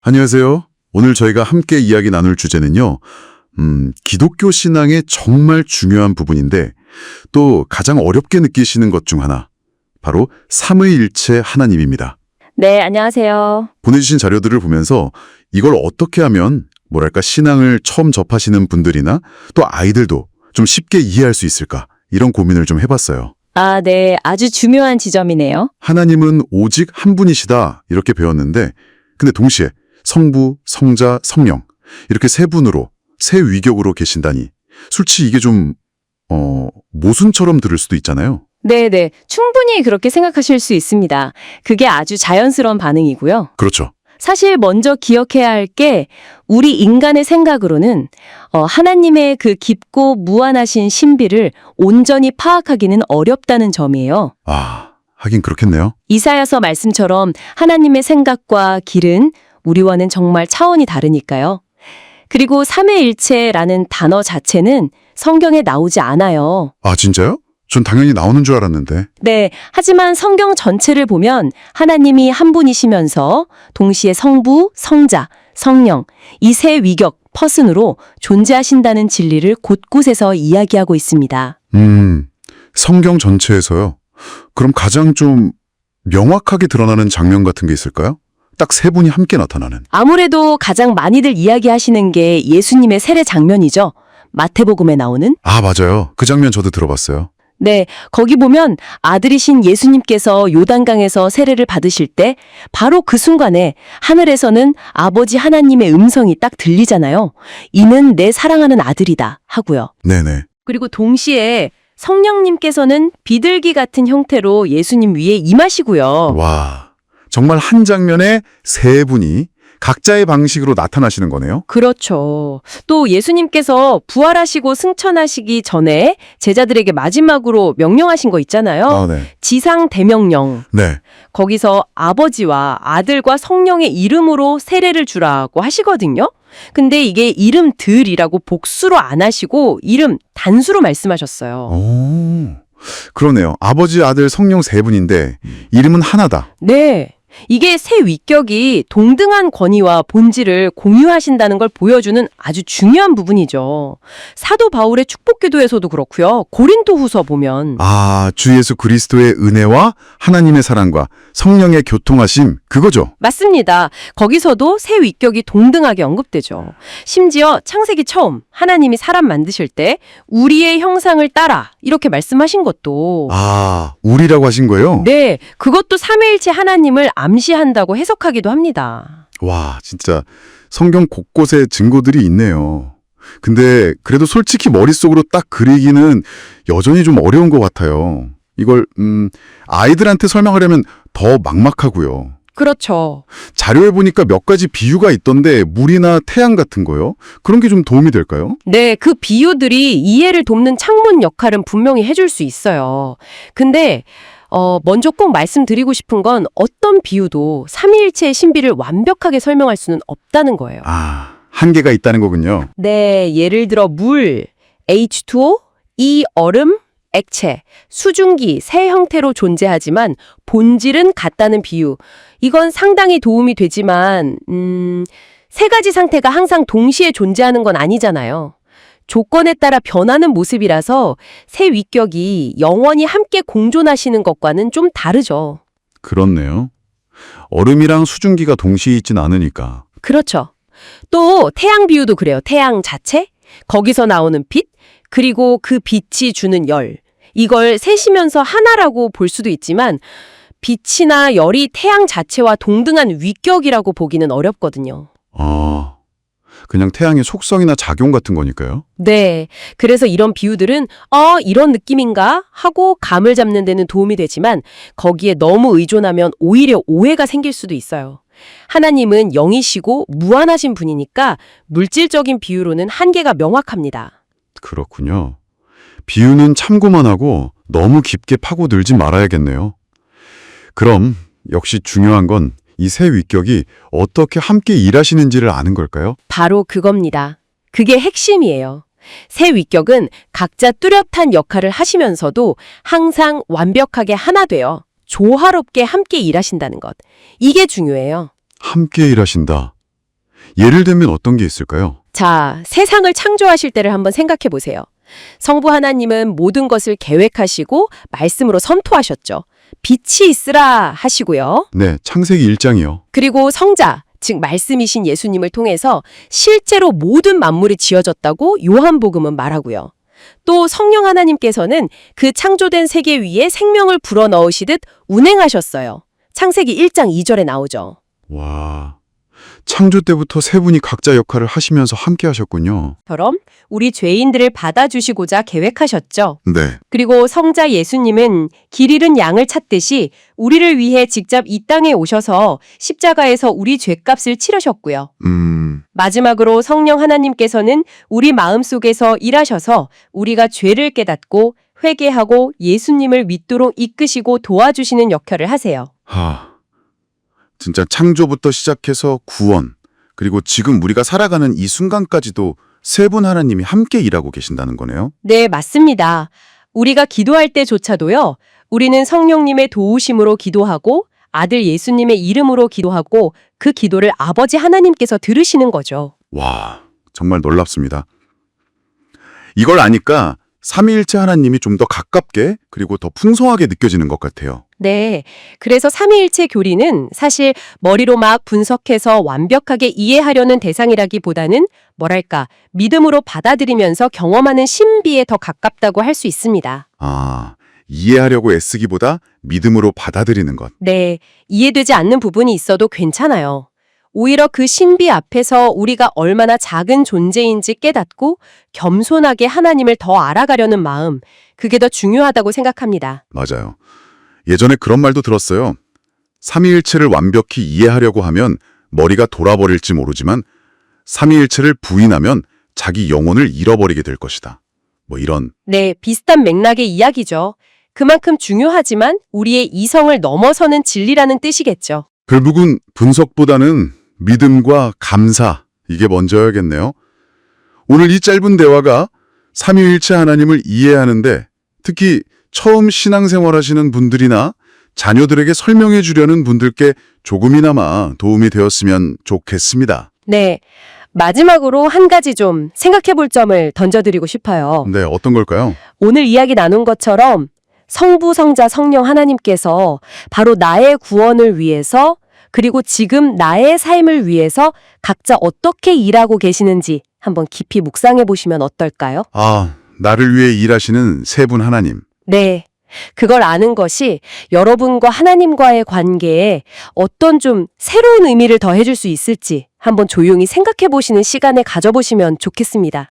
안녕하세요. 오늘 저희가 함께 이야기 나눌 주제는요. 기독교 신앙의 정말 중요한 부분인데 또 가장 어렵게 느끼시는 것 중 하나, 바로 삼위일체 하나님입니다. 네, 안녕하세요. 보내주신 자료들을 보면서 이걸 어떻게 하면 신앙을 처음 접하시는 분들이나 또 아이들도 좀 쉽게 이해할 수 있을까, 이런 고민을 좀 해봤어요. 아, 네, 아주 중요한 지점이네요. 하나님은 오직 한 분이시다, 이렇게 배웠는데 근데 동시에 성부, 성자, 성령 이렇게 세 분으로, 세 위격으로 계신다니 솔직히 이게 좀 모순처럼 들을 수도 있잖아요. 네, 충분히 그렇게 생각하실 수 있습니다. 그게 아주 자연스러운 반응이고요. 그렇죠. 사실 먼저 기억해야 할 게 우리 인간의 생각으로는 하나님의 그 깊고 무한하신 신비를 온전히 파악하기는 어렵다는 점이에요. 아, 하긴 그렇겠네요. 이사야서 말씀처럼 하나님의 생각과 길은 우리와는 정말 차원이 다르니까요. 그리고 삼위일체라는 단어 자체는 성경에 나오지 않아요. 아, 진짜요? 전 당연히 나오는 줄 알았는데. 네, 하지만 성경 전체를 보면 하나님이 한 분이시면서 동시에 성부, 성자, 성령, 이 세 위격, 퍼슨으로 존재하신다는 진리를 곳곳에서 이야기하고 있습니다. 성경 전체에서요? 그럼 가장 좀 명확하게 드러나는 장면 같은 게 있을까요? 딱 세 분이 함께 나타나는. 아무래도 가장 많이들 이야기하시는 게 예수님의 세례 장면이죠. 마태복음에 나오는. 아, 맞아요. 그 장면 저도 들어봤어요. 네, 거기 보면 아들이신 예수님께서 요단강에서 세례를 받으실 때 바로 그 순간에 하늘에서는 아버지 하나님의 음성이 딱 들리잖아요. 이는 내 사랑하는 아들이다 하고요. 네네. 그리고 동시에 성령님께서는 비둘기 같은 형태로 예수님 위에 임하시고요. 와, 정말 한 장면에 세 분이 각자의 방식으로 나타나시는 거네요. 그렇죠. 또 예수님께서 부활하시고 승천하시기 전에 제자들에게 마지막으로 명령하신 거 있잖아요. 아, 네. 지상 대명령. 네. 거기서 아버지와 아들과 성령의 이름으로 세례를 주라고 하시거든요. 근데 이게 이름들이라고 복수로 안 하시고 이름 단수로 말씀하셨어요. 오, 그러네요. 아버지, 아들, 성령 세 분인데 이름은 하나다. 네. 이게 세 위격이 동등한 권위와 본질을 공유하신다는 걸 보여주는 아주 중요한 부분이죠. 사도 바울의 축복기도에서도 그렇고요. 고린도후서 보면 아, 주 예수 그리스도의 은혜와 하나님의 사랑과 성령의 교통하심, 그거죠? 맞습니다. 거기서도 세 위격이 동등하게 언급되죠. 심지어 창세기 처음 하나님이 사람 만드실 때 우리의 형상을 따라 이렇게 말씀하신 것도 아, 우리라고 하신 거예요? 네, 그것도 삼위일체 하나님을 암시한다고 해석하기도 합니다. 와, 진짜 성경 곳곳에 증거들이 있네요. 근데 그래도 솔직히 머릿속으로 딱 그리기는 여전히 좀 어려운 것 같아요. 이걸 아이들한테 설명하려면 더 막막하고요. 그렇죠. 자료에 보니까 몇 가지 비유가 있던데 물이나 태양 같은 거요? 그런 게 좀 도움이 될까요? 네, 그 비유들이 이해를 돕는 창문 역할은 분명히 해줄 수 있어요. 근데 먼저 꼭 말씀드리고 싶은 건 어떤 비유도 삼위일체의 신비를 완벽하게 설명할 수는 없다는 거예요. 아, 한계가 있다는 거군요. 네, 예를 들어 물, H2O, 이 얼음, 액체, 수증기 세 형태로 존재하지만 본질은 같다는 비유. 이건 상당히 도움이 되지만 세 가지 상태가 항상 동시에 존재하는 건 아니잖아요. 조건에 따라 변하는 모습이라서 세 위격이 영원히 함께 공존하시는 것과는 좀 다르죠. 그렇네요. 얼음이랑 수증기가 동시에 있진 않으니까. 그렇죠. 또 태양 비유도 그래요. 태양 자체, 거기서 나오는 빛, 그리고 그 빛이 주는 열. 이걸 셋이면서 하나라고 볼 수도 있지만 빛이나 열이 태양 자체와 동등한 위격이라고 보기는 어렵거든요. 아, 그냥 태양의 속성이나 작용 같은 거니까요. 네. 그래서 이런 비유들은 이런 느낌인가 하고 감을 잡는 데는 도움이 되지만 거기에 너무 의존하면 오히려 오해가 생길 수도 있어요. 하나님은 영이시고 무한하신 분이니까 물질적인 비유로는 한계가 명확합니다. 그렇군요. 비유는 참고만 하고 너무 깊게 파고들지 말아야겠네요. 그럼 역시 중요한 건 이 세 위격이 어떻게 함께 일하시는지를 아는 걸까요? 바로 그겁니다. 그게 핵심이에요. 세 위격은 각자 뚜렷한 역할을 하시면서도 항상 완벽하게 하나 되어 조화롭게 함께 일하신다는 것. 이게 중요해요. 함께 일하신다. 예를 들면 어떤 게 있을까요? 자, 세상을 창조하실 때를 한번 생각해 보세요. 성부 하나님은 모든 것을 계획하시고 말씀으로 선포하셨죠. 빛이 있으라 하시고요. 네, 창세기 1장이요. 그리고 성자, 즉 말씀이신 예수님을 통해서 실제로 모든 만물이 지어졌다고 요한복음은 말하고요. 또 성령 하나님께서는 그 창조된 세계 위에 생명을 불어넣으시듯 운행하셨어요. 창세기 1장 2절에 나오죠. 와, 창조 때부터 세 분이 각자 역할을 하시면서 함께 하셨군요. 처럼 우리 죄인들을 받아주시고자 계획하셨죠. 네. 그리고 성자 예수님은 길 잃은 양을 찾듯이 우리를 위해 직접 이 땅에 오셔서 십자가에서 우리 죄값을 치르셨고요. 마지막으로 성령 하나님께서는 우리 마음속에서 일하셔서 우리가 죄를 깨닫고 회개하고 예수님을 믿도록 이끄시고 도와주시는 역할을 하세요. 진짜 창조부터 시작해서 구원, 그리고 지금 우리가 살아가는 이 순간까지도 세 분 하나님이 함께 일하고 계신다는 거네요. 네, 맞습니다. 우리가 기도할 때조차도요, 우리는 성령님의 도우심으로 기도하고 아들 예수님의 이름으로 기도하고 그 기도를 아버지 하나님께서 들으시는 거죠. 와, 정말 놀랍습니다. 이걸 아니까 삼위일체 하나님이 좀 더 가깝게 그리고 더 풍성하게 느껴지는 것 같아요. 네, 그래서 삼위일체 교리는 사실 머리로 막 분석해서 완벽하게 이해하려는 대상이라기보다는 뭐랄까, 믿음으로 받아들이면서 경험하는 신비에 더 가깝다고 할 수 있습니다. 이해하려고 애쓰기보다 믿음으로 받아들이는 것. 네, 이해되지 않는 부분이 있어도 괜찮아요. 오히려 그 신비 앞에서 우리가 얼마나 작은 존재인지 깨닫고 겸손하게 하나님을 더 알아가려는 마음, 그게 더 중요하다고 생각합니다. 맞아요. 예전에 그런 말도 들었어요. 삼위일체를 완벽히 이해하려고 하면 머리가 돌아버릴지 모르지만 삼위일체를 부인하면 자기 영혼을 잃어버리게 될 것이다. 뭐 이런. 네, 비슷한 맥락의 이야기죠. 그만큼 중요하지만 우리의 이성을 넘어서는 진리라는 뜻이겠죠. 결국은 분석보다는 믿음과 감사, 이게 먼저여야겠네요. 오늘 이 짧은 대화가 삼위일체 하나님을 이해하는데 특히 처음 신앙생활 하시는 분들이나 자녀들에게 설명해 주려는 분들께 조금이나마 도움이 되었으면 좋겠습니다. 네, 마지막으로 한 가지 좀 생각해 볼 점을 던져드리고 싶어요. 네, 어떤 걸까요? 오늘 이야기 나눈 것처럼 성부, 성자, 성령 하나님께서 바로 나의 구원을 위해서 그리고 지금 나의 삶을 위해서 각자 어떻게 일하고 계시는지 한번 깊이 묵상해 보시면 어떨까요? 나를 위해 일하시는 세 분 하나님. 네. 그걸 아는 것이 여러분과 하나님과의 관계에 어떤 좀 새로운 의미를 더해줄 수 있을지 한번 조용히 생각해 보시는 시간을 가져보시면 좋겠습니다.